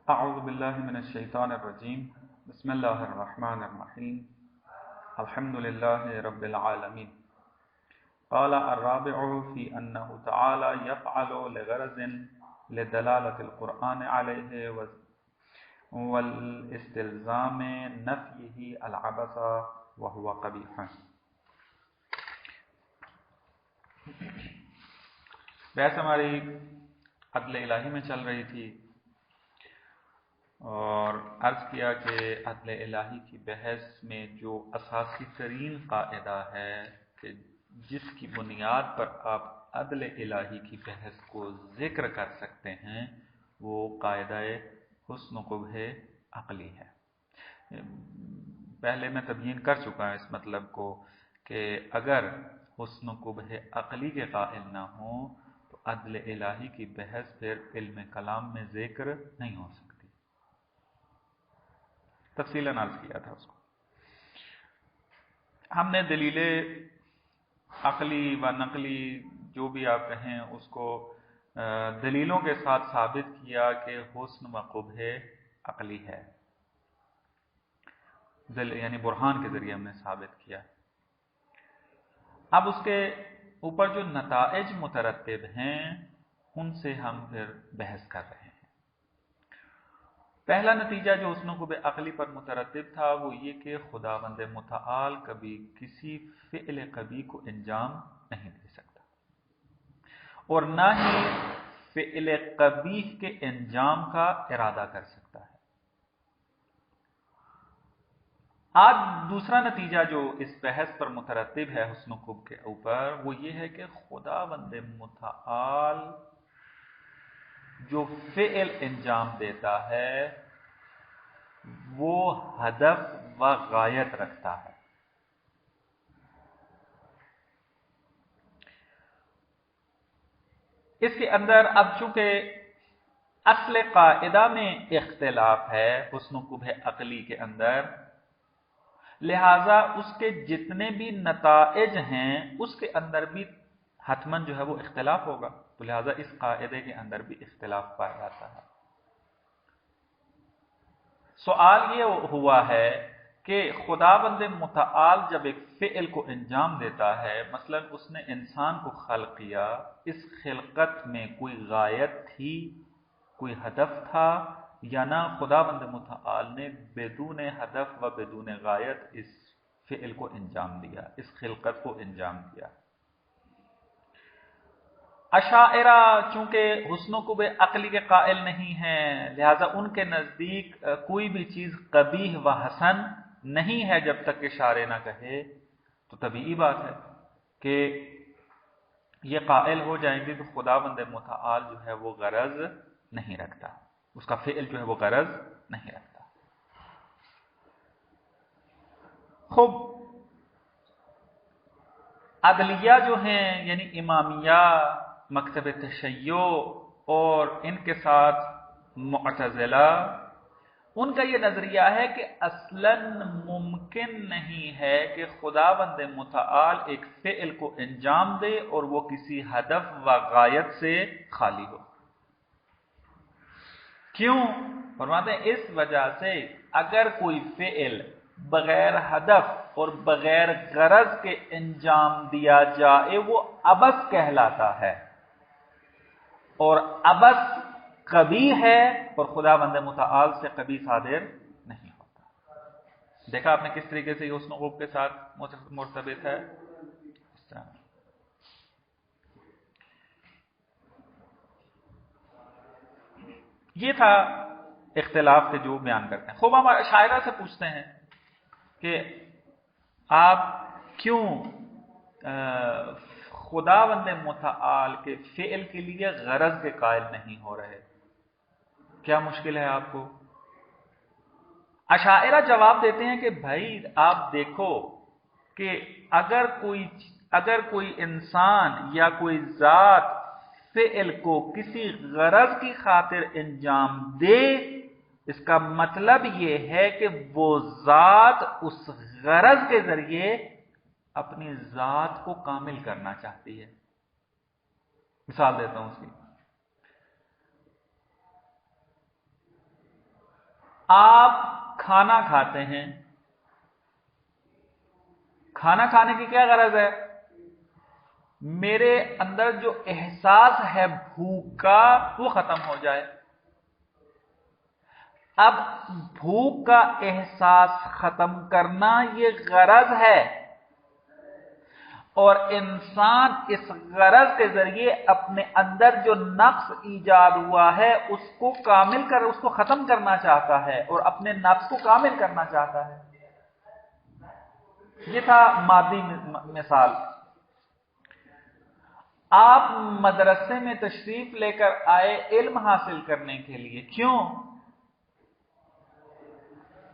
أعوذ بالله من الشيطان الرجيم بسم الله الرحمن الرحيم الحمد لله رب العالمين. قال الرابع في أنه تعالى يفعل لغرض لدلالة القرآن عليه والاستلزام نفيه العبث وهو قبيح. بحث ہماری عدل الہی میں چل رہی تھی اور عرض کیا کہ عدل الہی کی بحث میں جو اساسی ترین قاعدہ ہے کہ جس کی بنیاد پر آپ عدل الہی کی بحث کو ذکر کر سکتے ہیں وہ قاعدہ حسن و قبح عقلی ہے۔ پہلے میں تبیین کر چکا ہوں اس مطلب کو کہ اگر حسن و قبح عقلی کے قائل نہ ہوں تو عدل الہی کی بحث پھر علم کلام میں ذکر نہیں ہو سکتی۔ تفصیلاً عرض کیا تھا اس کو۔ ہم نے دلیل عقلی و نقلی جو بھی آپ کہیں اس کو دلیلوں کے ساتھ ثابت کیا کہ حسن و قبح عقلی ہے، یعنی برہان کے ذریعے ہم نے ثابت کیا۔ اب اس کے اوپر جو نتائج مترتب ہیں ان سے ہم پھر بحث کر رہے ہیں۔ پہلا نتیجہ جو حسن و قبح عقلی پر مترتب تھا وہ یہ کہ خداوند متعال کبھی کسی فعل قبیح کو انجام نہیں دے سکتا اور نہ ہی فعل قبیح کے انجام کا ارادہ کر سکتا ہے۔ آج دوسرا نتیجہ جو اس بحث پر مترتب ہے حسن و قبح کے اوپر وہ یہ ہے کہ خداوند متعال جو فعل انجام دیتا ہے وہ ہدف و غایت رکھتا ہے۔ اس کے اندر اب چونکہ اصل قاعدہ میں اختلاف ہے حسن و قبح عقلی کے اندر، لہذا اس کے جتنے بھی نتائج ہیں اس کے اندر بھی حتماً جو ہے وہ اختلاف ہوگا، تو لہذا اس قاعدے کے اندر بھی اختلاف پایا جاتا ہے۔ سوال یہ ہوا ہے کہ خداوند متعال جب ایک فعل کو انجام دیتا ہے، مثلا اس نے انسان کو خلق کیا، اس خلقت میں کوئی غایت تھی، کوئی ہدف تھا یا نہ خداوند متعال نے بدون ہدف و بدون غایت اس فعل کو انجام دیا، اس خلقت کو انجام دیا۔ اشاعرہ چونکہ حسن و قبح عقلی کے قائل نہیں ہیں، لہذا ان کے نزدیک کوئی بھی چیز قبیح و حسن نہیں ہے جب تک کہ شارع نہ کہے، تو طبیعی بات ہے کہ یہ قائل ہو جائیں گے کہ خداوند متعال جو ہے وہ غرض نہیں رکھتا، اس کا فعل جو ہے وہ غرض نہیں رکھتا۔ خوب عدلیہ جو ہیں یعنی امامیہ، مکتب تشیع اور ان کے ساتھ معتزلہ، ان کا یہ نظریہ ہے کہ اصلاً ممکن نہیں ہے کہ خداوند متعال ایک فعل کو انجام دے اور وہ کسی ہدف و غایت سے خالی ہو۔ کیوں؟ فرماتے ہیں اس وجہ سے اگر کوئی فعل بغیر ہدف اور بغیر غرض کے انجام دیا جائے وہ عبث کہلاتا ہے، اور عبث قبیح ہے اور خداوند متعال سے قبیح صادر نہیں ہوتا۔ دیکھا آپ نے کس طریقے سے یہ حسن و قبح کے ساتھ مرتبط ہے؟ اس طرح یہ تھا اختلاف کے جو بیان کرتے ہیں۔ خوب ہم شاعرہ سے پوچھتے ہیں کہ آپ کیوں خداوند متعال کے فعل کے لیے غرض کے قائل نہیں ہو رہے، کیا مشکل ہے آپ کو؟ اشاعرہ جواب دیتے ہیں کہ بھائی آپ دیکھو کہ اگر کوئی انسان یا کوئی ذات فعل کو کسی غرض کی خاطر انجام دے، اس کا مطلب یہ ہے کہ وہ ذات اس غرض کے ذریعے اپنی ذات کو کامل کرنا چاہتی ہے۔ مثال دیتا ہوں اس کی۔ آپ کھانا کھاتے ہیں، کھانا کھانے کی کیا غرض ہے؟ میرے اندر جو احساس ہے بھوک کا وہ ختم ہو جائے۔ اب بھوک کا احساس ختم کرنا یہ غرض ہے، اور انسان اس غرض کے ذریعے اپنے اندر جو نقص ایجاد ہوا ہے اس کو کامل کر، اس کو ختم کرنا چاہتا ہے اور اپنے نفس کو کامل کرنا چاہتا ہے۔ یہ تھا مادی مثال۔ آپ مدرسے میں تشریف لے کر آئے علم حاصل کرنے کے لیے، کیوں؟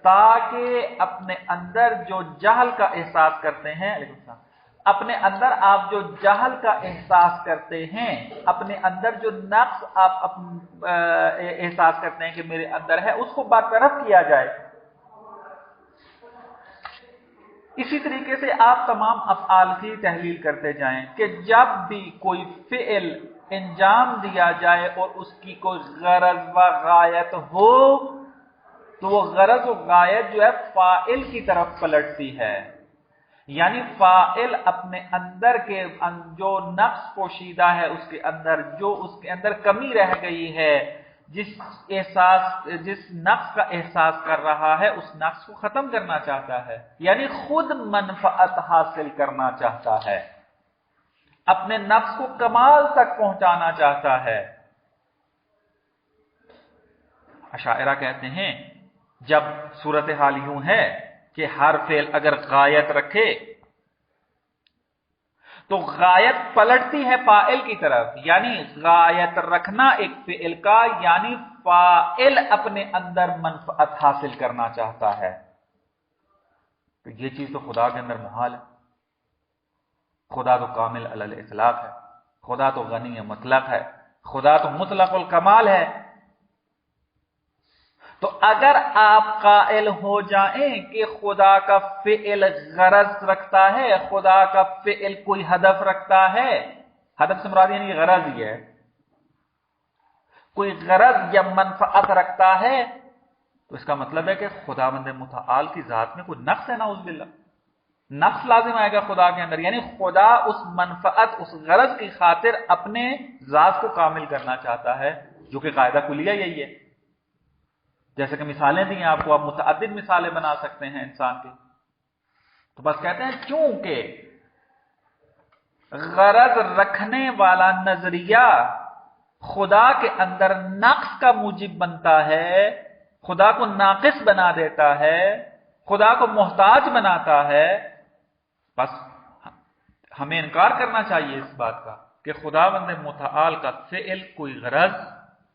تاکہ اپنے اندر جو جہل کا احساس کرتے ہیں، علیکم السلام، اپنے اندر آپ جو جہل کا احساس کرتے ہیں، اپنے اندر جو نقص آپ احساس کرتے ہیں کہ میرے اندر ہے، اس کو برطرف کیا جائے۔ اسی طریقے سے آپ تمام افعال کی تحلیل کرتے جائیں کہ جب بھی کوئی فعل انجام دیا جائے اور اس کی کوئی غرض و غایت ہو تو وہ غرض و غایت جو ہے فاعل کی طرف پلٹتی ہے، یعنی فاعل اپنے اندر کے جو نقص پوشیدہ ہے اس کے اندر، جو اس کے اندر کمی رہ گئی ہے، جس نقص کا احساس کر رہا ہے اس نقص کو ختم کرنا چاہتا ہے، یعنی خود منفعت حاصل کرنا چاہتا ہے، اپنے نفس کو کمال تک پہنچانا چاہتا ہے۔ اشاعرہ کہتے ہیں جب صورتحال یوں ہے کہ ہر فعل اگر غایت رکھے تو غایت پلٹتی ہے فاعل کی طرف، یعنی غایت رکھنا ایک فعل کا یعنی فاعل اپنے اندر منفعت حاصل کرنا چاہتا ہے۔ تو یہ چیز تو خدا کے اندر محال ہے، خدا تو کامل علی الاطلاق ہے، خدا تو غنی مطلق ہے، خدا تو مطلق الکمال ہے۔ تو اگر آپ قائل ہو جائیں کہ خدا کا فعل غرض رکھتا ہے، خدا کا فعل کوئی ہدف رکھتا ہے، ہدف سے مراد یعنی غرض ہی ہے، کوئی غرض یا منفعت رکھتا ہے، تو اس کا مطلب ہے کہ خداوند متعال کی ذات میں کوئی نقص ہے، نعوذ باللہ، نقص لازم آئے گا خدا کے اندر، یعنی خدا اس منفعت، اس غرض کی خاطر اپنے ذات کو کامل کرنا چاہتا ہے، جو کہ قاعدہ کلیہ یہی ہے۔ جیسے کہ مثالیں دی ہیں آپ کو، آپ متعدد مثالیں بنا سکتے ہیں انسان کی، تو بس کہتے ہیں چونکہ غرض رکھنے والا نظریہ خدا کے اندر نقص کا موجب بنتا ہے، خدا کو ناقص بنا دیتا ہے، خدا کو محتاج بناتا ہے، بس ہمیں انکار کرنا چاہیے اس بات کا کہ خداوند متعال کا فعل کوئی غرض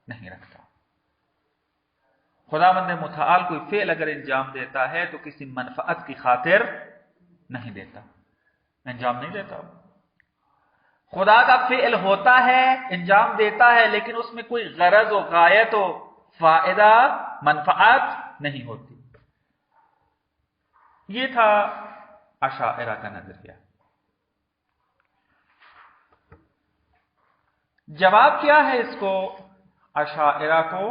نہیں رکھتا۔ خداوند متعال کوئی فعل اگر انجام دیتا ہے تو کسی منفعت کی خاطر نہیں دیتا، انجام نہیں دیتا۔ خدا کا فعل ہوتا ہے، انجام دیتا ہے، لیکن اس میں کوئی غرض و غایت و فائدہ، منفعت نہیں ہوتی۔ یہ تھا اشاعرہ کا نظریہ۔ جواب کیا ہے اس کو؟ اشاعرہ کو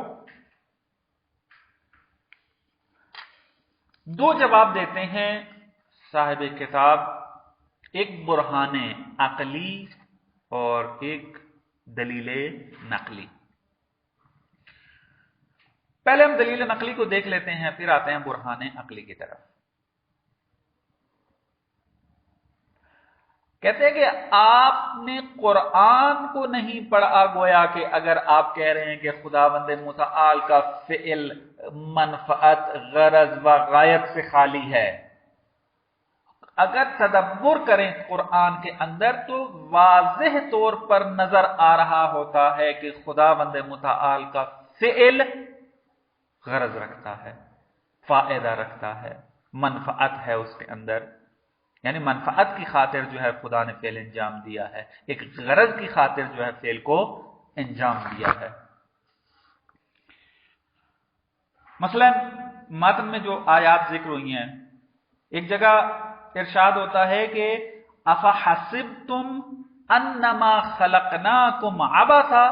دو جواب دیتے ہیں صاحب کتاب، ایک برہان عقلی اور ایک دلیل نقلی۔ پہلے ہم دلیل نقلی کو دیکھ لیتے ہیں، پھر آتے ہیں برہان عقلی کی طرف۔ کہتے ہیں کہ آپ نے قرآن کو نہیں پڑھا، گویا کہ اگر آپ کہہ رہے ہیں کہ خداوند متعال کا فعل منفعت، غرض و غایت سے خالی ہے، اگر تدبر کریں قرآن کے اندر تو واضح طور پر نظر آ رہا ہوتا ہے کہ خداوند متعال کا فعل غرض رکھتا ہے، فائدہ رکھتا ہے، منفعت ہے اس کے اندر، یعنی منفعت کی خاطر جو ہے خدا نے فعل انجام دیا ہے، ایک غرض کی خاطر جو ہے فعل کو انجام دیا ہے۔ مثلا متن میں جو آیات ذکر ہوئی ہیں، ایک جگہ ارشاد ہوتا ہے کہ افحسبتم انما خلقناکم عبثا،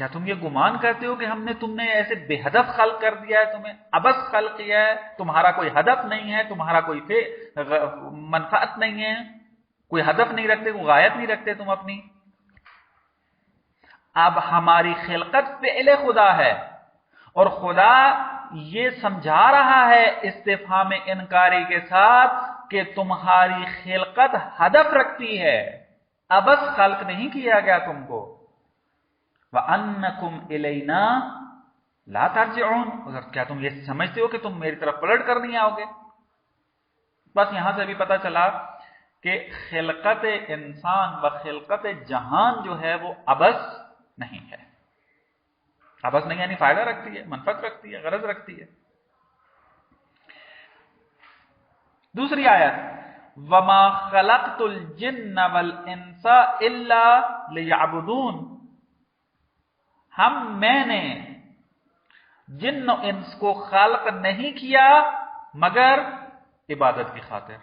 کیا تم یہ گمان کرتے ہو کہ ہم نے تم نے ایسے بے ہدف خلق کر دیا ہے، تمہیں عبث خلق کیا ہے، تمہارا کوئی ہدف نہیں ہے، تمہارا کوئی منفعت نہیں ہے، کوئی ہدف نہیں رکھتے، کوئی غایت نہیں رکھتے تم اپنی. اب ہماری خلقت فعل خدا ہے، اور خدا یہ سمجھا رہا ہے استفہام انکاری کے ساتھ کہ تمہاری خلقت ہدف رکھتی ہے، عبث خلق نہیں کیا گیا تم کو. وَأَنَّكُمْ إِلَيْنَا لَا تَرْجِعُونَ، کیا تم یہ سمجھتے ہو کہ تم میری طرف پلٹ کر نہیں آؤ گے؟ بس یہاں سے بھی پتہ چلا کہ خلقت انسان و خلقت جہان جو ہے وہ عبث نہیں ہے. عبث نہیں یعنی فائدہ رکھتی ہے، منفعت رکھتی ہے، غرض رکھتی ہے. دوسری آیت وَمَا خَلَقْتُ الْجِنَّ وَالْإِنسَ إِلَّا لِيَعْبُدُونَ، میں نے جن و انس کو خلق نہیں کیا مگر عبادت کی خاطر.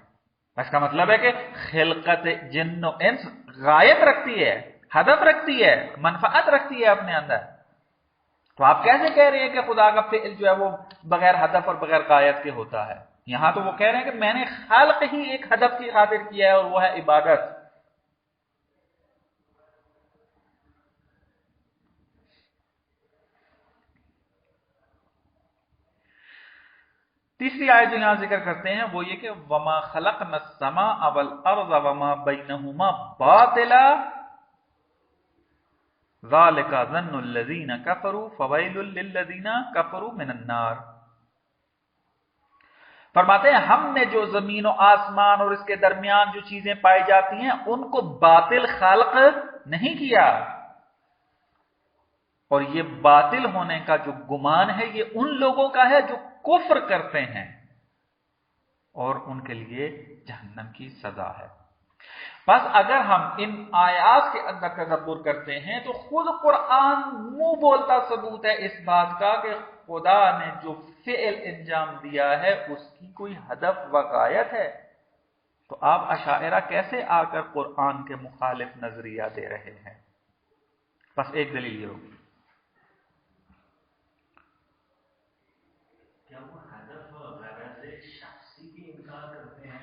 اس کا مطلب ہے کہ خلقت جن و انس غایت رکھتی ہے، ہدف رکھتی ہے، منفعت رکھتی ہے اپنے اندر. تو آپ کیسے کہہ رہے ہیں کہ خدا کا فعل جو ہے وہ بغیر ہدف اور بغیر غایت کے ہوتا ہے؟ یہاں تو وہ کہہ رہے ہیں کہ میں نے خلق ہی ایک ہدف کی خاطر کیا ہے، اور وہ ہے عبادت. تیسری آیت جو یہاں ذکر کرتے ہیں وہ یہ کہ وَمَا خَلَقْنَا السَّمَاءَ وَالْأَرْضَ وَمَا بَيْنَهُمَا بَاطِلًا ذَلِكَ ظَنُّ الَّذِينَ كَفَرُوا فَوَيْلٌ لِّلَّذِينَ كَفَرُوا مِنَ النَّارِ. فرماتے ہیں ہم نے جو زمین و آسمان اور اس کے درمیان جو چیزیں پائی جاتی ہیں ان کو باطل خلق نہیں کیا، اور یہ باطل ہونے کا جو گمان ہے یہ ان لوگوں کا ہے جو کفر کرتے ہیں، اور ان کے لیے جہنم کی سزا ہے. بس اگر ہم ان آیات کے اندر تدبر کرتے ہیں تو خود قرآن منہ بولتا ثبوت ہے اس بات کا کہ خدا نے جو فعل انجام دیا ہے اس کی کوئی ہدف و غایت ہے. تو آپ اشاعرہ کیسے آ کر قرآن کے مخالف نظریہ دے رہے ہیں؟ بس ایک دلیل یہ ہوگی.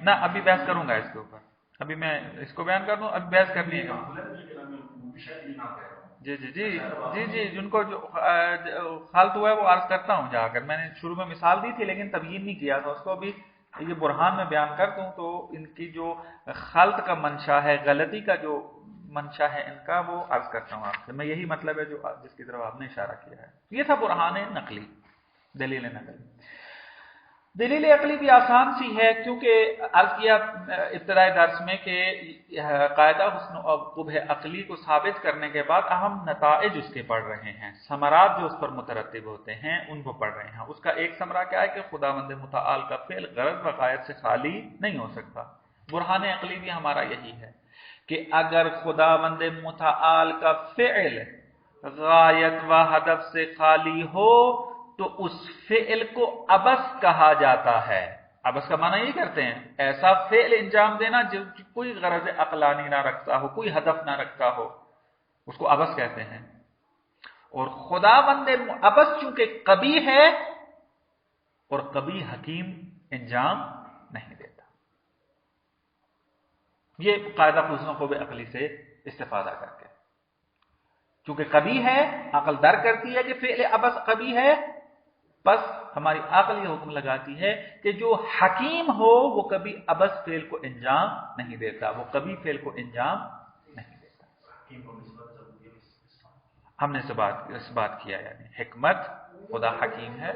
نہ ابھی بحث کروں گا اس کے اوپر، ابھی میں اس کو بیان کر دوں، ابھی بحث کرنی ہے. جی جی جی جی جی جن کو جو خلط ہوا ہے وہ عرض کرتا ہوں جا کر. میں نے شروع میں مثال دی تھی لیکن تبیین نہیں کیا تھا اس کو. ابھی یہ برہان میں بیان کر دوں تو ان کی جو خلط کا منشا ہے، غلطی کا جو منشا ہے ان کا، وہ عرض کرتا ہوں آپ سے. میں یہی مطلب ہے جو جس کی طرف آپ نے اشارہ کیا ہے. یہ تھا برہان نقلی، دلیل نقلی. دلیل عقلی بھی آسان سی ہے، کیونکہ عرض کیا ابتدائی درس میں کہ قاعدہ حسن و قبح عقلی کو ثابت کرنے کے بعد اہم نتائج اس کے پڑھ رہے ہیں، ثمرات جو اس پر مترتب ہوتے ہیں ان کو پڑھ رہے ہیں. اس کا ایک ثمرہ کیا ہے کہ خداوند متعال کا فعل غرض و غایت سے خالی نہیں ہو سکتا. برہان عقلی بھی ہمارا یہی ہے کہ اگر خداوند متعال کا فعل غایت و ہدف سے خالی ہو تو اس فعل کو عبث کہا جاتا ہے. عبث کا معنی یہ کرتے ہیں ایسا فعل انجام دینا جو کوئی غرض عقلانی نہ رکھتا ہو، کوئی ہدف نہ رکھتا ہو، اس کو عبث کہتے ہیں. اور خداوند عبث چونکہ قبیح ہے اور قبیح حکیم انجام نہیں دیتا. یہ قاعدہ حسن و قبح عقلی سے استفادہ کر کے، چونکہ قبیح ہے عقل در کرتی ہے کہ فعل عبث قبیح ہے، بس ہماری عقل یہ حکم لگاتی ہے کہ جو حکیم ہو وہ کبھی عبث فعل کو انجام نہیں دیتا، وہ کبھی فعل کو انجام نہیں دیتا. ہم نے اس بات کیا یعنی حکمت خدا حکیم ہے.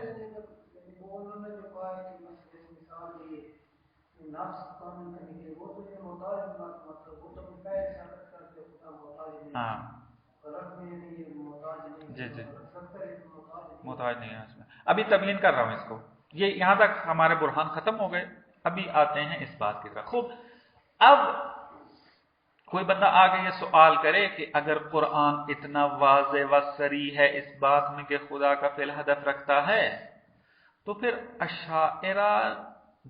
ہاں جی جی محتاج نہیں ہے اس میں. ابھی تبیین کر رہا ہوں اس کو. یہ یہاں تک ہمارے برہان ختم ہو گئے. ابھی آتے ہیں اس بات کی طرف. خوب، اب کوئی بندہ آگے یہ سوال کرے کہ اگر قرآن اتنا واضح و صریح ہے اس بات میں کہ خدا کا فعل ہدف رکھتا ہے تو پھر اشاعرہ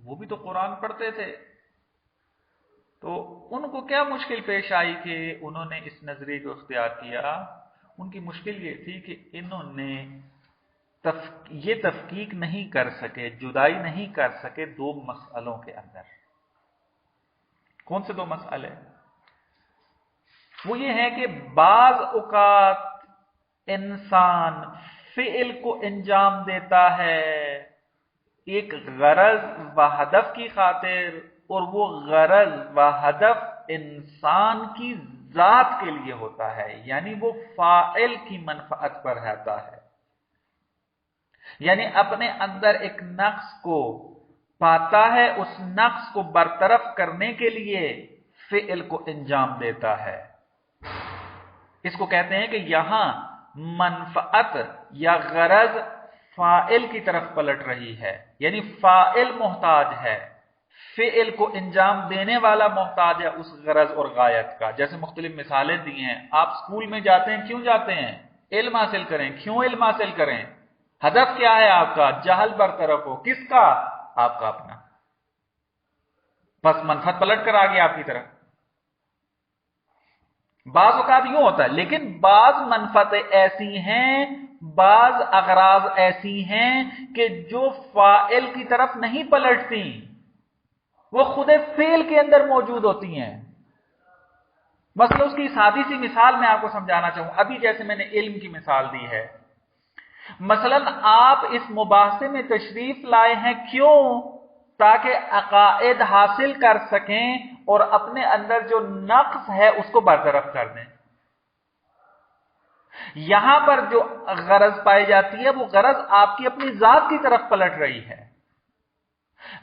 وہ بھی تو قرآن پڑھتے تھے، تو ان کو کیا مشکل پیش آئی کہ انہوں نے اس نظریے کو اختیار کیا؟ ان کی مشکل یہ تھی کہ انہوں نے یہ تفکیک نہیں کر سکے، جدائی نہیں کر سکے دو مسئلوں کے اندر۔ کون سے دو مسئلے؟ وہ یہ ہے کہ بعض اوقات انسان فعل کو انجام دیتا ہے ایک غرض و ہدف کی خاطر، اور وہ غرض و ہدف انسان کی ذات کے لیے ہوتا ہے، یعنی وہ فاعل کی منفعت پر رہتا ہے، یعنی اپنے اندر ایک نقص کو پاتا ہے، اس نقص کو برطرف کرنے کے لیے فعل کو انجام دیتا ہے۔ اس کو کہتے ہیں کہ یہاں منفعت یا غرض فاعل کی طرف پلٹ رہی ہے، یعنی فاعل محتاج ہے، فعل کو انجام دینے والا محتاج ہے اس غرض اور غایت کا۔ جیسے مختلف مثالیں دی ہیں، آپ اسکول میں جاتے ہیں، کیوں جاتے ہیں؟ علم حاصل کریں۔ کیوں علم حاصل کریں؟ ہدف کیا ہے آپ کا؟ جہل برطرف ہو۔ کس کا؟ آپ کا اپنا۔ بس منفعت پلٹ کر آ گیا آپ کی طرف۔ بعض اوقات یوں ہوتا ہے، لیکن بعض منفعتیں ایسی ہیں، بعض اغراض ایسی ہیں کہ جو فاعل کی طرف نہیں پلٹتی، وہ خود فعل کے اندر موجود ہوتی ہیں۔ مثلا اس کی سادی سی مثال میں آپ کو سمجھانا چاہوں، ابھی جیسے میں نے علم کی مثال دی ہے، مثلا آپ اس مباحثے میں تشریف لائے ہیں، کیوں؟ تاکہ عقائد حاصل کر سکیں اور اپنے اندر جو نقص ہے اس کو برطرف کر دیں۔ یہاں پر جو غرض پائی جاتی ہے وہ غرض آپ کی اپنی ذات کی طرف پلٹ رہی ہے،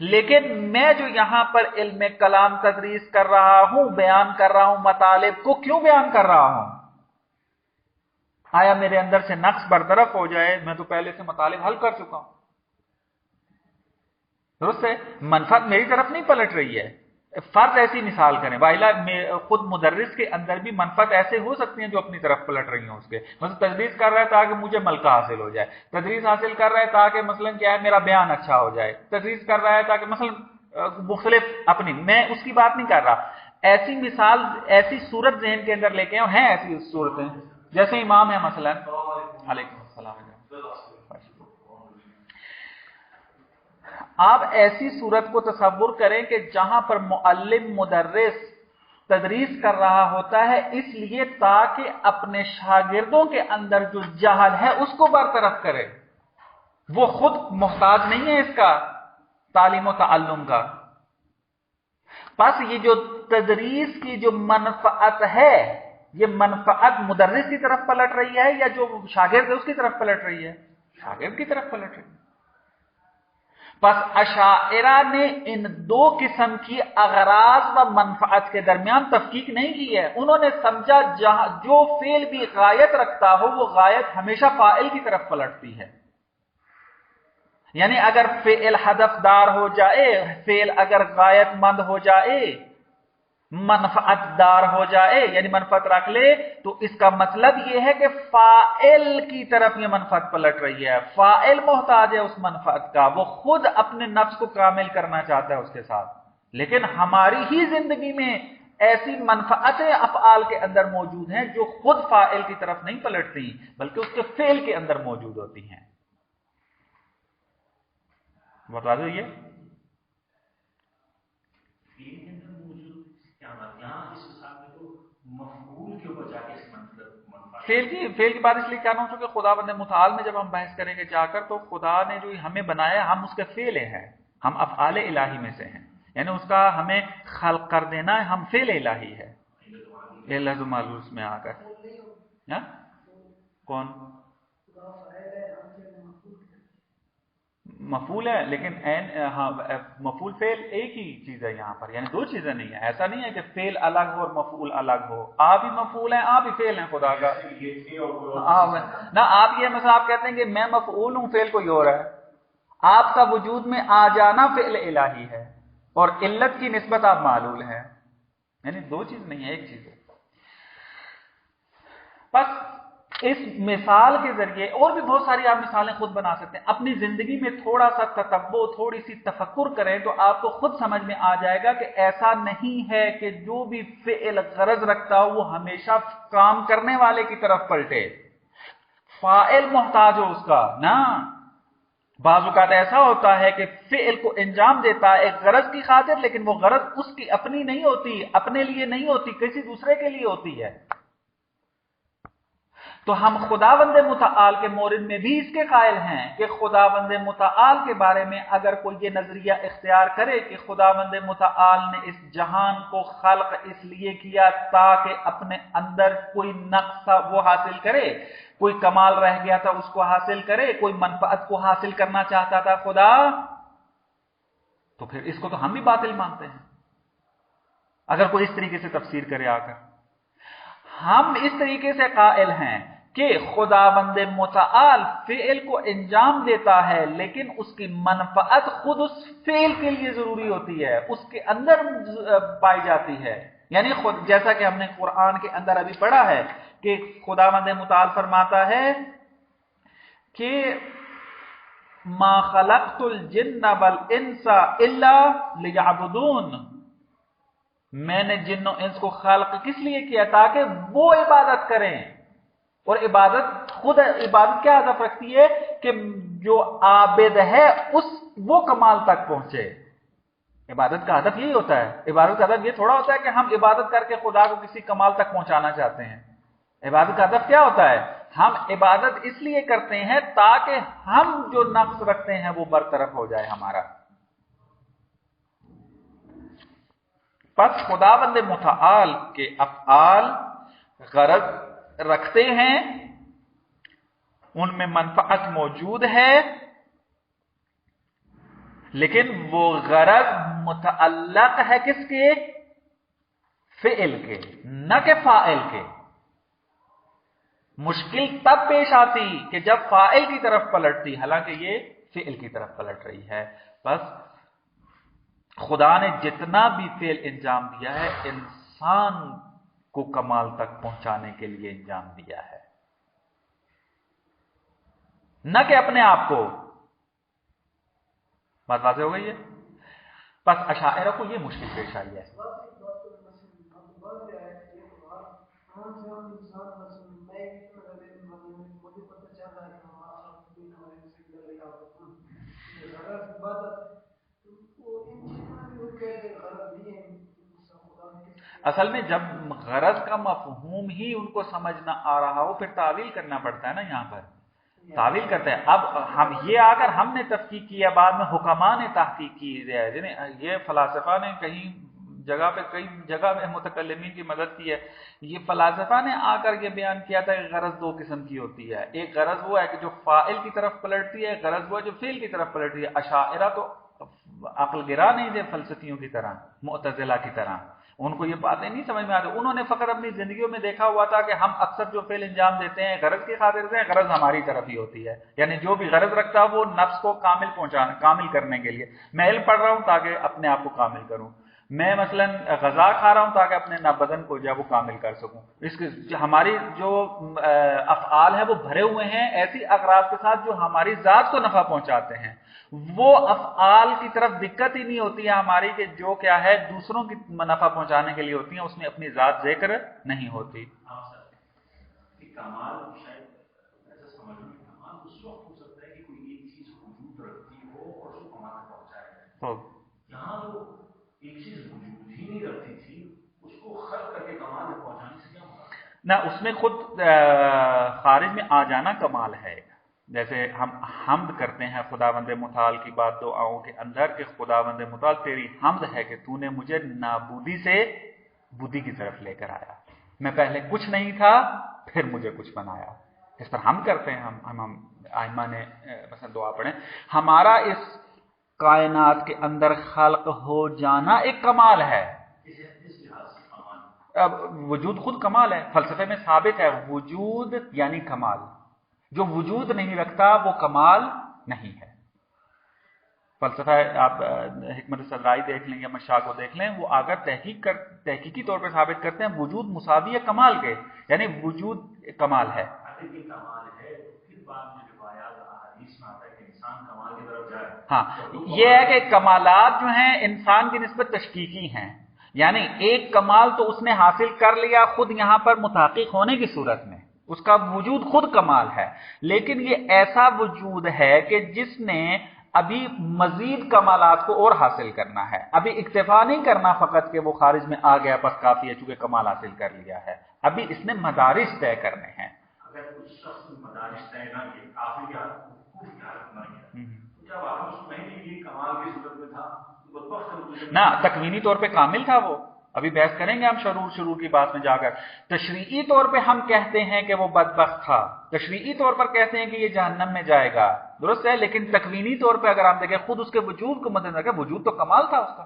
لیکن میں جو یہاں پر علم کلام تدریس کر رہا ہوں، بیان کر رہا ہوں، مطالب کو کیوں بیان کر رہا ہوں؟ آیا میرے اندر سے نقص برطرف ہو جائے؟ میں تو پہلے سے مطالب حل کر چکا ہوں، درست ہے؟ منفعت میری طرف نہیں پلٹ رہی ہے۔ فرض ایسی مثال کریں، باہلا خود مدرس کے اندر بھی منفعت ایسے ہو سکتی ہیں جو اپنی طرف پلٹ رہی ہیں اس کے۔ مثلا تدریس کر رہا ہے تاکہ مجھے ملکہ حاصل ہو جائے، تدریس حاصل کر رہا ہے تاکہ مثلا کیا ہے، میرا بیان اچھا ہو جائے، تدریس کر رہا ہے تاکہ مثلا مختلف اپنی، میں اس کی بات نہیں کر رہا۔ ایسی مثال، ایسی صورت ذہن کے اندر لے کے ہیں ایسی صورتیں، جیسے امام ہے مثلا، علیکم السلام، آپ ایسی صورت کو تصور کریں کہ جہاں پر معلم مدرس تدریس کر رہا ہوتا ہے اس لیے تاکہ اپنے شاگردوں کے اندر جو جہل ہے اس کو برطرف کرے، وہ خود محتاج نہیں ہے اس کا تعلیم و تعلم کا۔ بس یہ جو تدریس کی جو منفعت ہے، یہ منفعت مدرس کی طرف پلٹ رہی ہے یا جو شاگرد ہے اس کی طرف پلٹ رہی ہے؟ شاگرد کی طرف پلٹ رہی ہے۔ پس اشاعرہ نے ان دو قسم کی اغراض و منفعت کے درمیان تفکیک نہیں کی ہے۔ انہوں نے سمجھا جہاں جو فعل بھی غایت رکھتا ہو وہ غایت ہمیشہ فاعل کی طرف پلٹتی ہے، یعنی اگر فعل ہدف دار ہو جائے، فعل اگر غایت مند ہو جائے، منفعت دار ہو جائے، یعنی منفعت رکھ لے، تو اس کا مطلب یہ ہے کہ فاعل کی طرف یہ منفعت پلٹ رہی ہے، فاعل محتاج ہے اس منفعت کا، وہ خود اپنے نفس کو کامل کرنا چاہتا ہے اس کے ساتھ۔ لیکن ہماری ہی زندگی میں ایسی منفعتیں افعال کے اندر موجود ہیں جو خود فاعل کی طرف نہیں پلٹتی بلکہ اس کے فعل کے اندر موجود ہوتی ہیں۔ بتا دو یہ فعل کی بات اس لیے کیا نہ ہو چکے، خدا بند متعال میں جب ہم بحث کریں گے جا کر، تو خدا نے جو ہمیں بنایا ہم اس کے فعل ہیں، ہم افعال الہی میں سے ہیں، یعنی اس کا ہمیں خلق کر دینا ہے، ہم فعل الہی ہے۔ لفظ معلوم میں آ کر کون مفعول ہے، لیکن ہاں مفعول فعل ایک ہی چیز ہے یہاں پر، یعنی دو چیزیں نہیں ہیں۔ ایسا نہیں ہے کہ فعل الگ ہو اور مفعول الگ ہو، آپ ہی مفعول ہیں، آپ ہی فعل ہیں خدا کا نہ۔ آپ یہ مثلا آپ کہتے ہیں کہ میں مفعول ہوں، فعل کوئی اور ہے، آپ کا وجود میں آ جانا فعل الہی ہے اور علت کی نسبت آپ معلول ہیں، یعنی دو چیز نہیں ہے، ایک چیز ہے۔ بس اس مثال کے ذریعے اور بھی بہت ساری آپ مثالیں خود بنا سکتے ہیں، اپنی زندگی میں تھوڑا سا تتبع، تھوڑی سی تفکر کریں تو آپ کو خود سمجھ میں آ جائے گا کہ ایسا نہیں ہے کہ جو بھی فعل غرض رکھتا ہو وہ ہمیشہ کام کرنے والے کی طرف پلٹے، فاعل محتاج ہو اس کا نا. بعض اوقات ایسا ہوتا ہے کہ فعل کو انجام دیتا ہے ایک غرض کی خاطر، لیکن وہ غرض اس کی اپنی نہیں ہوتی، اپنے لیے نہیں ہوتی، کسی دوسرے کے لیے ہوتی ہے. تو ہم خداوند متعال کے مورد میں بھی اس کے قائل ہیں کہ خداوند متعال کے بارے میں اگر کوئی یہ نظریہ اختیار کرے کہ خداوند متعال نے اس جہان کو خلق اس لیے کیا تاکہ اپنے اندر کوئی نقص وہ حاصل کرے، کوئی کمال رہ گیا تھا اس کو حاصل کرے، کوئی منفعت کو حاصل کرنا چاہتا تھا خدا، تو پھر اس کو تو ہم بھی باطل مانتے ہیں اگر کوئی اس طریقے سے تفسیر کرے آ کر. ہم اس طریقے سے قائل ہیں کہ خداوند متعال فعل کو انجام دیتا ہے، لیکن اس کی منفعت خود اس فعل کے لیے ضروری ہوتی ہے، اس کے اندر پائی جاتی ہے. یعنی جیسا کہ ہم نے قرآن کے اندر ابھی پڑھا ہے کہ خداوند متعال فرماتا ہے کہ ما خلقت الجن والانس الا لیعبدون، میں نے جن و انس کو خلق کس لیے کیا؟ تاکہ وہ عبادت کریں. اور عبادت خود عبادت کیا ہدف رکھتی ہے کہ جو عابد ہے وہ کمال تک پہنچے. عبادت کا ہدف یہی ہوتا ہے. عبادت کا ہدف یہ تھوڑا ہوتا ہے کہ ہم عبادت کر کے خدا کو کسی کمال تک پہنچانا چاہتے ہیں. عبادت کا ہدف کیا ہوتا ہے؟ ہم عبادت اس لیے کرتے ہیں تاکہ ہم جو نقص رکھتے ہیں وہ برطرف ہو جائے ہمارا. پس خداوند متعال کے افعال غرض رکھتے ہیں، ان میں منفعت موجود ہے، لیکن وہ غرض متعلق ہے کس کے؟ فعل کے، نہ کہ فاعل کے. مشکل تب پیش آتی کہ جب فاعل کی طرف پلٹتی، حالانکہ یہ فعل کی طرف پلٹ رہی ہے. بس خدا نے جتنا بھی فعل انجام دیا ہے انسان کو کمال تک پہنچانے کے لیے انجام دیا ہے، نہ کہ اپنے آپ کو. بات واضح ہو گئی ہے؟ بس اشاعرہ کو یہ مشکل پیش آئی ہے. اصل میں جب غرض کا مفہوم ہی ان کو سمجھ نہ آ رہا ہو پھر تعویل کرنا پڑتا ہے نا. یہاں پر تعویل کرتے ہیں. اب ہم یہ آ کر ہم نے تحقیق کیا، بعد میں حکماء نے تحقیق کی ہے، یہ فلاسفہ نے کہیں جگہ پہ کئی جگہ میں متکلمین کی مدد کی ہے. یہ فلاسفہ نے آ کر یہ بیان کیا تھا کہ غرض دو قسم کی ہوتی ہے. ایک غرض وہ ہے کہ جو فاعل کی طرف پلٹتی ہے، غرض وہ ہے جو فعل کی طرف پلٹتی ہے. اشاعرہ تو عقل گرا نہیں تھے فلسفیوں کی طرح، معتزلہ کی طرح. ان کو یہ باتیں نہیں سمجھ میں آتی. انہوں نے فقط اپنی زندگیوں میں دیکھا ہوا تھا کہ ہم اکثر جو فعل انجام دیتے ہیں غرض کی خاطر سے، غرض ہماری طرف ہی ہوتی ہے. یعنی جو بھی غرض رکھتا ہے وہ نفس کو کامل کرنے کے لیے. میں علم پڑھ رہا ہوں تاکہ اپنے آپ کو کامل کروں. میں مثلا غذا کھا رہا ہوں تاکہ اپنے بدن کو جو ہے وہ کامل کر سکوں. اس کے ہماری جو افعال ہیں وہ بھرے ہوئے ہیں ایسی اغراض کے ساتھ جو ہماری ذات کو نفع پہنچاتے ہیں. وہ افعال کی طرف دقت ہی نہیں ہوتی ہے ہماری کہ جو کیا ہے دوسروں کی نفع پہنچانے کے لیے ہوتی ہیں، اس میں اپنی ذات ذکر نہیں ہوتی. کمال شاید ایسا سمجھ لوں کمال اس وقت ہو سکتا ہے کہ کوئی ایک چیز وجود رکھتی ہو اور اس کو کمال تک پہنچائے. یہاں تو ایک چیز وجود ہی نہیں رکھتی تھی، اس کو خلق کر کے کمال تک پہنچانے سے کیا ہوگا؟ نہ اس میں خود خارج میں آ جانا کمال ہے. جیسے ہم حمد کرتے ہیں خداوند متعال کی بات دعاؤں کے اندر کہ خداوند متعال تیری حمد ہے کہ تو نے مجھے نابودی سے بودی کی طرف لے کر آیا. میں پہلے کچھ نہیں تھا پھر مجھے کچھ بنایا. اس پر ہم کرتے ہیں. ہم آئمہ نے مثلا دعا پڑھیں. ہمارا اس کائنات کے اندر خلق ہو جانا ایک کمال ہے. اب وجود خود کمال ہے. فلسفے میں ثابت ہے وجود یعنی کمال. جو وجود نہیں رکھتا وہ کمال نہیں ہے. فلسفہ آپ حکمت صدرائی دیکھ لیں یا مشاء کو دیکھ لیں، وہ اگر تحقیقی طور پہ ثابت کرتے ہیں وجود مساوی ہے کمال کے، یعنی وجود کمال ہے. ہاں یہ ہے کہ کمالات جو ہیں انسان کی نسبت تشکیکی ہیں. یعنی ایک کمال تو اس نے حاصل کر لیا خود یہاں پر متحقق ہونے کی صورت میں، اس کا وجود خود کمال ہے، لیکن یہ ایسا وجود ہے کہ جس نے ابھی مزید کمالات کو اور حاصل کرنا ہے، ابھی اکتفا نہیں کرنا فقط کہ وہ خارج میں آ گیا بس کافی ہے چونکہ کمال حاصل کر لیا ہے، ابھی اس نے مدارج طے کرنے ہیں۔ اگر کچھ شخص مدارج طے نہ کیے، کافی کی حالت میں گیا، تو جب آپ اس مہینے کی کمال کی صورت میں تھا نہ تکوینی طور پہ کامل تھا وہ، ابھی بحث کریں گے ہم شرور کی بات میں جا کر۔ تشریعی طور پہ ہم کہتے ہیں کہ وہ بدبخت تھا، تشریعی طور پر کہتے ہیں کہ یہ جہنم میں جائے گا، درست ہے، لیکن تکوینی طور پہ اگر ہم دیکھیں خود اس کے وجود کو مد نظر رکھیں، وجود تو کمال تھا اس کا،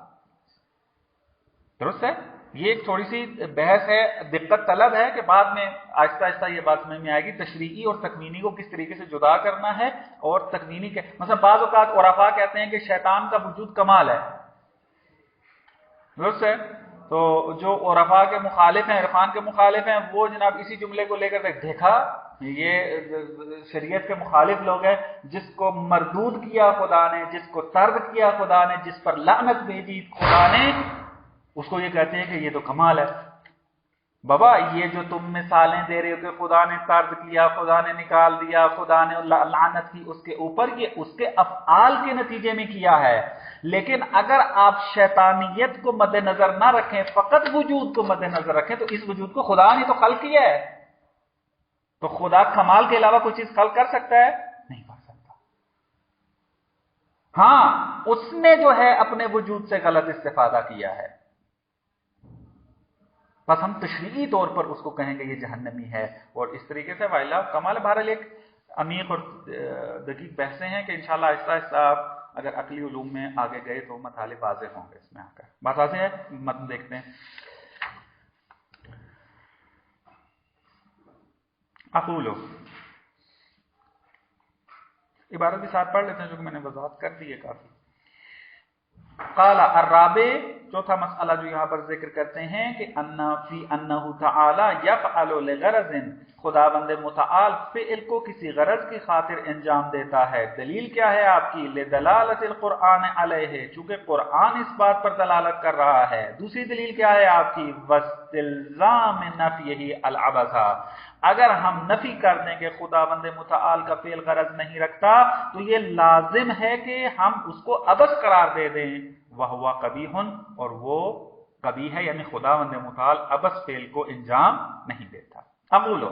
درست ہے۔ یہ ایک تھوڑی سی بحث ہے، دقت طلب ہے کہ بعد میں آہستہ آہستہ یہ بات سمجھ میں آئے گی تشریعی اور تکوینی کو کس طریقے سے جدا کرنا ہے، اور تکوینی کے مثلا بعض اوقات عرفاء کہتے ہیں کہ شیطان کا وجود کمال ہے، درست ہے، تو جو عرفاء کے مخالف ہیں، عرفان کے مخالف ہیں، وہ جناب اسی جملے کو لے کر دیکھا یہ شریعت کے مخالف لوگ ہیں، جس کو مردود کیا خدا نے، جس کو طرد کیا خدا نے، جس پر لعنت بھیجی خدا نے، اس کو یہ کہتے ہیں کہ یہ تو کمال ہے۔ بابا یہ جو تم مثالیں دے رہے ہو کہ خدا نے طرد کیا، خدا نے نکال دیا، خدا نے لعنت کی اس کے اوپر، یہ اس کے افعال کے نتیجے میں کیا ہے، لیکن اگر آپ شیطانیت کو مد نظر نہ رکھیں، فقط وجود کو مد نظر رکھیں، تو اس وجود کو خدا نے تو خلق کیا ہے، تو خدا کمال کے علاوہ کوئی چیز خلق کر سکتا ہے؟ نہیں کر سکتا۔ ہاں اس نے جو ہے اپنے وجود سے غلط استفادہ کیا ہے، بس ہم تشریعی طور پر اس کو کہیں گے یہ جہنمی ہے، اور اس طریقے سے وائلہ کمال۔ بہرحال ایک عمیق اور دقیق بحثیں ہیں کہ انشاءاللہ آہستہ آہستہ آپ اگر عقلی علوم میں آگے گئے تو مطالب واضح ہوں گے اس میں آ کر۔ بات واضح ہے، متن دیکھتے ہیں۔ اقولو، عبارت بھی ساتھ پڑھ لیتے ہیں جو کہ میں نے وضاحت کر دی ہے کافی۔ قال الرابع، چوتھا مسئلہ جو یہاں پر ذکر کرتے ہیں کہ انہ تعالی یفعل لغرض، خداوند متعال فعل کو کسی غرض کی خاطر انجام دیتا ہے۔ دلیل کیا ہے آپ کی؟ لدلالت القرآن علیہ، چونکہ قرآن اس بات پر دلالت کر رہا ہے۔ دوسری دلیل کیا ہے آپ کی؟ واستلزام نفیہ العبث، اگر ہم نفی کر دیں کہ خداوند متعال کا فعل غرض نہیں رکھتا تو یہ لازم ہے کہ ہم اس کو عبث قرار دے دیں، وہو قبیح، اور وہ قبیح ہے، یعنی خداوند متعال عبث فعل کو انجام نہیں دیتا۔ اقولو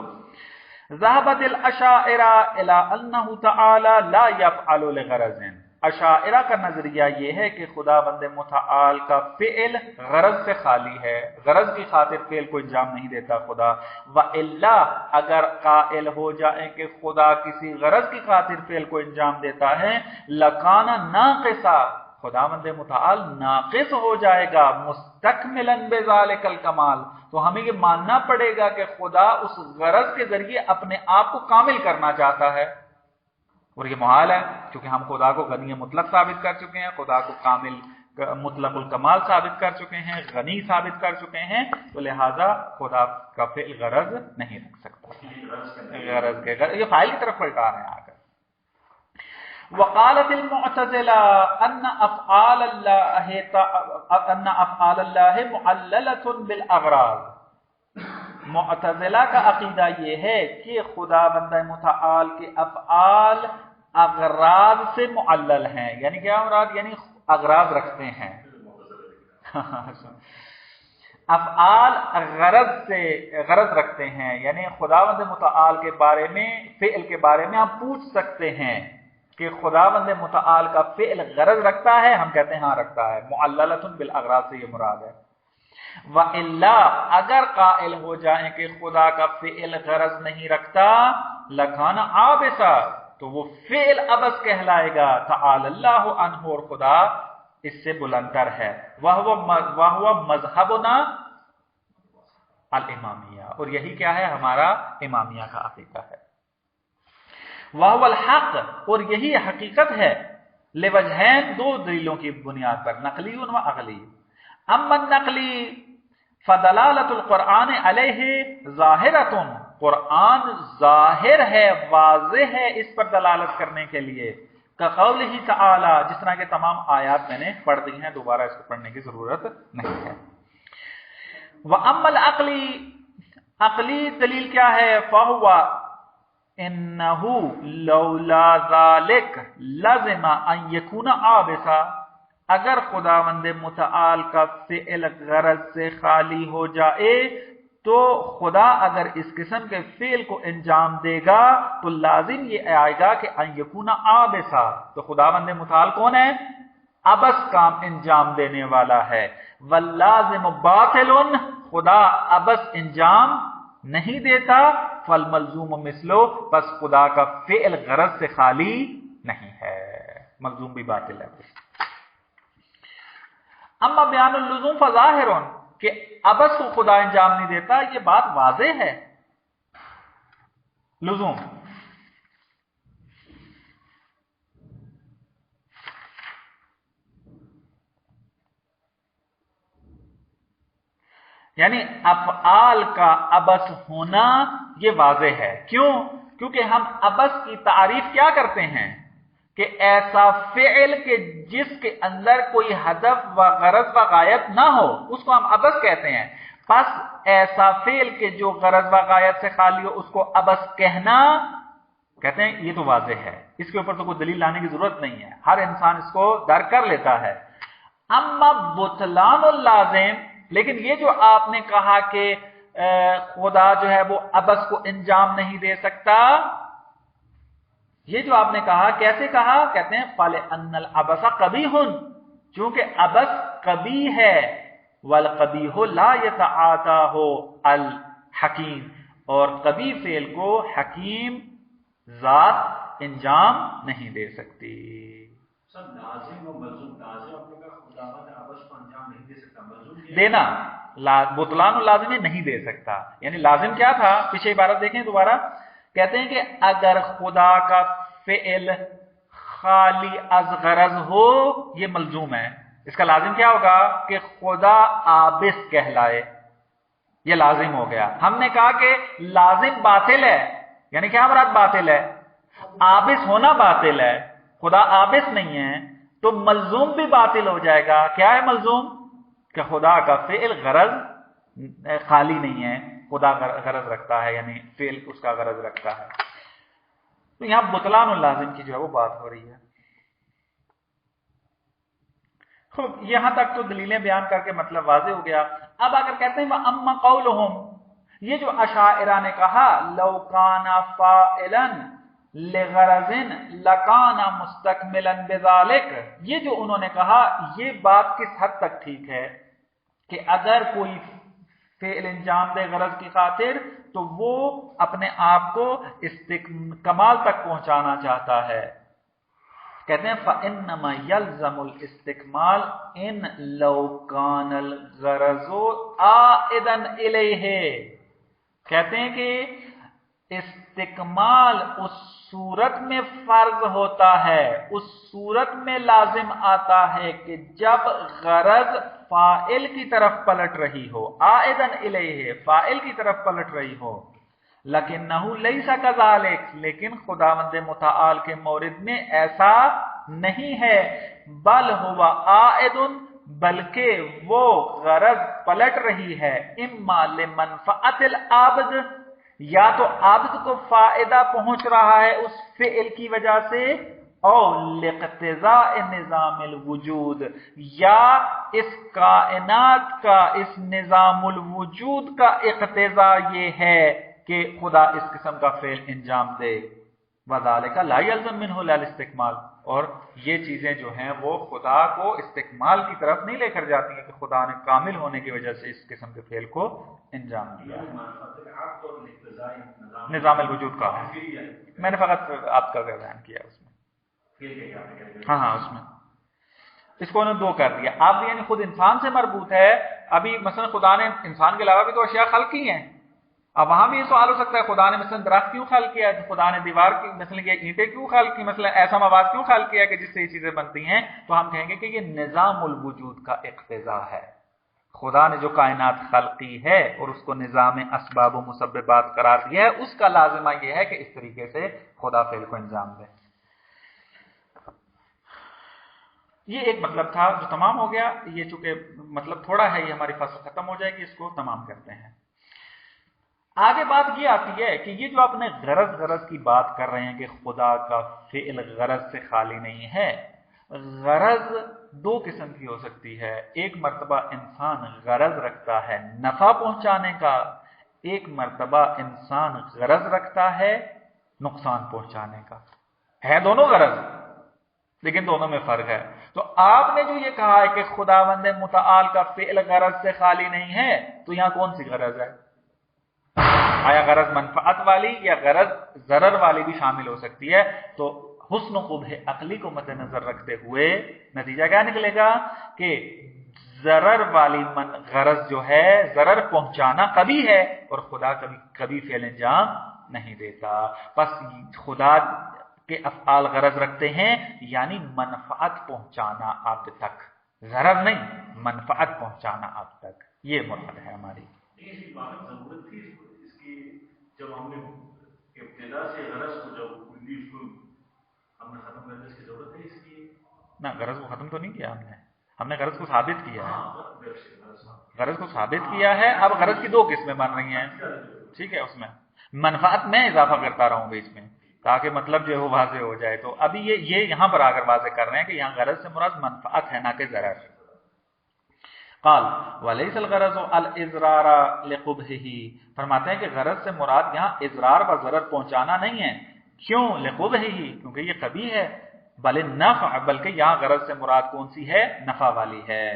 ذهبت الاشاعرہ الى انہ تعالی لا يفعل لغرض، اشاعرہ کا نظریہ یہ ہے کہ خداوند متعال کا فعل غرض سے خالی ہے، غرض کی خاطر فعل کو انجام نہیں دیتا خدا۔ وَإِلَّا، اگر قائل ہو جائیں کہ خدا کسی غرض کی خاطر فعل کو انجام دیتا ہے، لَكَانَ نَاقِصًا، خداوند متعال ناقص ہو جائے گا، مستکملاً بذالک الکمال، تو ہمیں یہ ماننا پڑے گا کہ خدا اس غرض کے ذریعے اپنے آپ کو کامل کرنا چاہتا ہے، اور یہ محال ہے کیونکہ ہم خدا کو غنی مطلق ثابت کر چکے ہیں، خدا کو کامل مطلق الکمال ثابت کر چکے ہیں، غنی ثابت کر چکے ہیں، تو لہذا خدا کا فعل غرض نہیں رکھ سکتا، غرض کے غرض، یہ فائل کی طرف پلٹا رہے ہیں آ کر۔ وقالت المعتزلہ ان افعال اللہ معللۃ بالاغراض، معتزلہ کا عقیدہ یہ ہے کہ خداوند متعال کے افعال اغراض سے معلل ہیں، یعنی کیا مراد؟ یعنی اغراض رکھتے ہیں، افعال غرض رکھتے ہیں، یعنی خداوند متعال کے بارے میں، فعل کے بارے میں آپ پوچھ سکتے ہیں کہ خداوند متعال کا فعل غرض رکھتا ہے، ہم کہتے ہیں ہاں رکھتا ہے، معللۃ بالاغراض سے یہ مراد ہے۔ وَإِلَّا، اگر قائل ہو جائیں کہ خدا کا فعل غرض نہیں رکھتا، لَكَانَ عَابِثًا، تو وہ فعل عبث کہلائے گا، تعالی اللہ عنہ، اور خدا اس سے بلندر ہے، وَهُوَ مذہبنا الامامیہ، اور یہی کیا ہے؟ ہمارا امامیہ کا عقیدہ ہے۔ وَهُوَ الْحَقُّ، اور یہی حقیقت ہے، لوجہین، دو دلیلوں کی بنیاد پر، نقلی و عقلی۔ اما النقلی فدلالت القرآن علیہ ظاہرۃ، قرآن ظاہر ہے، واضح ہے اس پر دلالت کرنے کے لیے، کقولہ تعالی، جس طرح کے تمام آیات میں نے پڑھ دی ہیں، دوبارہ اس کو پڑھنے کی ضرورت نہیں ہے۔ وَأَمَّا الْعَقْلِ، عقلی دلیل کیا ہے؟ فہو انہو لولا ذالک لازم ان یکون عابسا، اگر خداوند متعال کا فعل غرض سے خالی ہو جائے تو خدا اگر اس قسم کے فعل کو انجام دے گا تو لازم یہ آئے گا کہ ان یکون عابسا، تو خداوند متعال کون ہے؟ عبس کام انجام دینے والا ہے۔ واللازم باطل، خدا عبس انجام نہیں دیتا، فالملزوم مثلو، بس خدا کا فعل غرض سے خالی نہیں ہے، ملزوم بھی باطل ہے۔ اما بیان اللزوم فظاہر، کہ عبس کو خدا انجام نہیں دیتا، یہ بات واضح ہے۔ لزوم یعنی افعال کا عبس ہونا یہ واضح ہے۔ کیوں؟ کیونکہ ہم عبس کی تعریف کیا کرتے ہیں کہ ایسا فعل کہ جس کے اندر کوئی ہدف و غرض و غایت نہ ہو، اس کو ہم عبس کہتے ہیں۔ پس ایسا فعل کہ جو غرض و غایت سے خالی ہو، اس کو عبس کہنا کہتے ہیں، یہ تو واضح ہے، اس کے اوپر تو کوئی دلیل لانے کی ضرورت نہیں ہے، ہر انسان اس کو درک کر لیتا ہے۔ اما بطلان اللازم، لیکن یہ جو آپ نے کہا کہ خدا جو ہے وہ عبس کو انجام نہیں دے سکتا، یہ جو آپ نے کہا، کیسے کہا؟ کہتے ہیں فَلِأَنَّ الْعَبَسَ قَبِيحٌ، چونکہ عبس قبیح ہے، وَالْقَبِيحُ لَا يَتَعَاطَاهُ الْحَكِيمُ، اور قبیح فعل کو حکیم ذات انجام نہیں دے سکتی۔ سب لازم و ملزوم، لازم اپنے کا خداوند عبس کو انجام نہیں دے سکتا، ملزوم دینا، بطلان اللازم نہیں دے سکتا، یعنی لازم کیا تھا؟ پیچھے عبارت دیکھیں دوبارہ، کہتے ہیں کہ اگر خدا کا فعل خالی از غرض ہو، یہ ملزوم ہے، اس کا لازم کیا ہوگا؟ کہ خدا عابس کہلائے، یہ لازم ہو گیا۔ ہم نے کہا کہ لازم باطل ہے، یعنی کیا مراد باطل ہے؟ عابس ہونا باطل ہے، خدا عابس نہیں ہے، تو ملزوم بھی باطل ہو جائے گا۔ کیا ہے ملزوم؟ کہ خدا کا فعل غرض خالی نہیں ہے، خدا غرض رکھتا ہے، یعنی فعل اس کا غرض رکھتا ہے۔ تو یہاں بطلان اللازم کی جو ہے وہ بات ہو رہی ہے۔ خوب، یہاں تک تو دلیلیں بیان کر کے مطلب واضح ہو گیا۔ اب اگر کہتے ہیں وَأَمَّا قَوْلُهُمْ، یہ جو اشاعرہ نے کہا لَوْ كَانَ فَاعِلًا لِغَرَضٍ لَكَانَ مُسْتَكْمِلًا بِذَلِكَ، یہ جو انہوں نے کہا، یہ بات کس حد تک ٹھیک ہے کہ اگر کوئی فعل انجام دے غرض کی خاطر تو وہ اپنے آپ کو کمال تک پہنچانا چاہتا ہے۔ کہتے ہیں فَإِنَّمَا يَلْزَمُ الْإِسْتِكْمَالِ إِنْ لَوْ كَانَ الْغَرَضُ عَائِدًا إِلَيْهِ، کہتے ہیں کہ استکمال اس صورت میں فرض ہوتا ہے، اس صورت میں لازم آتا ہے کہ جب غرض فاعل کی طرف پلٹ رہی ہو، عائدن الیہ، فاعل کی طرف پلٹ رہی ہو۔ لکنہ لیس کذالک، لیکن خداوند متعال کے مورد میں ایسا نہیں ہے، بل ہوا عائد، بلکہ وہ غرض پلٹ رہی ہے اما لمنفعت العابد، یا تو عابد کو فائدہ پہنچ رہا ہے اس فعل کی وجہ سے، او لاقتضاء نظام الوجود، یا اس کائنات کا، اس نظام الوجود کا اقتضاء یہ ہے کہ خدا اس قسم کا فعل انجام دے۔ وذالک لا یلزم منہ الاستکمال، اور یہ چیزیں جو ہیں وہ خدا کو استکمال کی طرف نہیں لے کر جاتی ہیں کہ خدا نے کامل ہونے کی وجہ سے اس قسم کے فعل کو انجام دیا۔ نظام الوجود کا میں نے فقط آپ کا بیان کیا اس میں، ہاں اس میں اس کو انہوں نے دو کر دیا۔ اب یعنی خود انسان سے مربوط ہے، ابھی مثلا خدا نے انسان کے علاوہ بھی تو اشیاء خلق کی ہیں، اب وہاں بھی یہ سوال ہو سکتا ہے خدا نے مثلا درخت کیوں خلق کیا، خدا نے دیوار کی مثلا یہ اینٹیں کیوں خلق کی، مثلا ایسا مواد کیوں خلق کیا کہ جس سے یہ چیزیں بنتی ہیں، تو ہم کہیں گے کہ یہ نظام الوجود کا اقتضاء ہے۔ خدا نے جو کائنات خلق کی ہے اور اس کو نظام اسباب و مسببات قرار دیا ہے، اس کا لازمہ یہ ہے کہ اس طریقے سے خدا فعل کو انجام دے۔ یہ ایک مطلب تھا جو تمام ہو گیا، یہ چونکہ مطلب تھوڑا ہے، یہ ہماری فصل ختم ہو جائے گی، اس کو تمام کرتے ہیں۔ آگے بات یہ آتی ہے کہ یہ جو اپنے غرض کی بات کر رہے ہیں کہ خدا کا فعل غرض سے خالی نہیں ہے، غرض دو قسم کی ہو سکتی ہے۔ ایک مرتبہ انسان غرض رکھتا ہے نفع پہنچانے کا، ایک مرتبہ انسان غرض رکھتا ہے نقصان پہنچانے کا، ہے دونوں غرض لیکن دونوں میں فرق ہے۔ تو آپ نے جو یہ کہا ہے کہ خداوند متعال کا فعل غرض سے خالی نہیں ہے، تو یہاں کون سی غرض ہے؟ آیا غرض منفعت والی یا غرض ضرر والی بھی شامل ہو سکتی ہے؟ تو حسن و قبح عقلی کو مد نظر رکھتے ہوئے نتیجہ کیا نکلے گا کہ ضرر والی غرض جو ہے، ضرر پہنچانا کبھی ہے اور خدا کبھی فعل انجام نہیں دیتا۔ پس خدا کے افعال غرض رکھتے ہیں یعنی منفعت پہنچانا آپ تک، ضرر نہیں، منفعت پہنچانا آپ تک، یہ مراد ہے ہماری۔ ضرورت تھی اس کی، جب ہم نے ابتدا سے غرض کو جب کلی اس کو ہم نے ختم کرنے کی ضرورت ہے اس کی؟ نہ، غرض کو ختم تو نہیں کیا ہم نے غرض کو ثابت کیا ہے، غرض کو ثابت کیا ہے۔ اب غرض کی دو قسمیں بن رہی ہیں، ٹھیک ہے، اس میں منفعت میں اضافہ کرتا رہا ہوں بیچ میں تاکہ مطلب جو ہے وہ واضح ہو جائے۔ تو ابھی یہ یہاں پر آ کر واضح کر رہے ہیں کہ یہاں غرض سے مراد منفعت ہے نہ کہ ضرر۔ قال ولیس الغرض الاضرار لقبحہ، فرماتے ہیں کہ غرض سے مراد یہاں اضرار و ضرر پہنچانا نہیں ہے۔ کیوں؟ لقبحہ، کیونکہ یہ قبیح ہے۔ بل النفع، بلکہ یہاں غرض سے مراد کون سی ہے؟ نفع والی ہے۔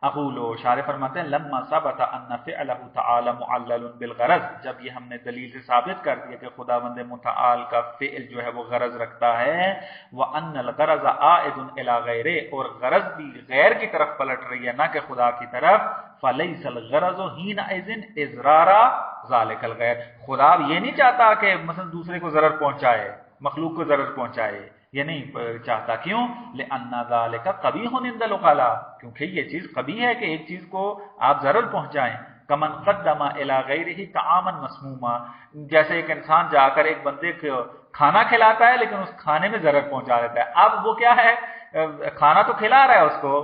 اقول، شارح فرماتے ہیں لما ثبت ان فعلہ تعالی معلل بالغرض، جب یہ ہم نے دلیل سے ثابت کر دیا کہ خداوند متعال کا فعل جو ہے وہ غرض رکھتا ہے، وان الغرض عائد الی غیرہ، اور غرض بھی غیر کی طرف پلٹ رہی ہے نہ کہ خدا کی طرف، فلیس الغرض حینئذ اضرار ذلک الغیر، خدا یہ نہیں چاہتا کہ مثلا دوسرے کو ضرر پہنچائے، مخلوق کو ضرر پہنچائے، یہ نہیں چاہتا۔ کیوں؟ لأن ذلک قبیح عند العقلاء، کیونکہ یہ چیز قبیح ہے کہ ایک چیز کو آپ ضرر پہنچائیں۔ کمن قدم الی غیرہ طعاما مسموما، جیسے ایک انسان جا کر ایک بندے کو کھانا کھلاتا ہے لیکن اس کھانے میں ضرر پہنچا دیتا ہے۔ اب وہ کیا ہے، کھانا تو کھلا رہا ہے اس کو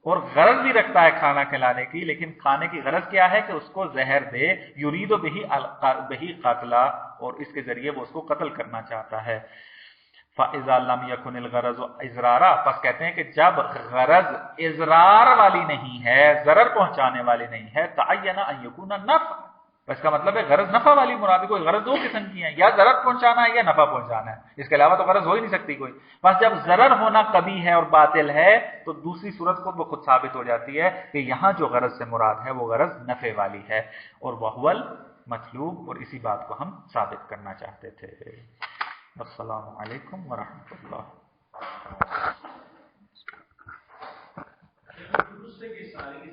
اور غرض بھی رکھتا ہے کھانا کھلانے کی، لیکن کھانے کی غرض کیا ہے کہ اس کو زہر دے، یرید بہ قتل، اور اس کے ذریعے وہ اس کو قتل کرنا چاہتا ہے۔ فَإِذَا لَمْ يَكُنِ الْغَرَضُ اِضْرَارًا، پس کہتے ہیں کہ جب غرض اضرار والی نہیں ہے، ضرر پہنچانے والی نہیں ہے، تَعَيَّنَ أَن يَكُونَ النَّفْعُ، اس کا مطلب ہے غرض نفع والی مراد، کوئی غرض دو قسم کی ہیں، یا ضرر پہنچانا ہے یا نفع پہنچانا ہے، اس کے علاوہ تو غرض ہو ہی نہیں سکتی کوئی۔ بس جب ضرر ہونا کبھی ہے اور باطل ہے تو دوسری صورت خود بخود ثابت ہو جاتی ہے کہ یہاں جو غرض سے مراد ہے وہ غرض نفع والی ہے، اور وَهُوَ الْمَطْلُوبُ، اور اسی بات کو ہم ثابت کرنا چاہتے تھے۔ السلام علیکم ورحمۃ اللہ۔ دوسرے کی ساری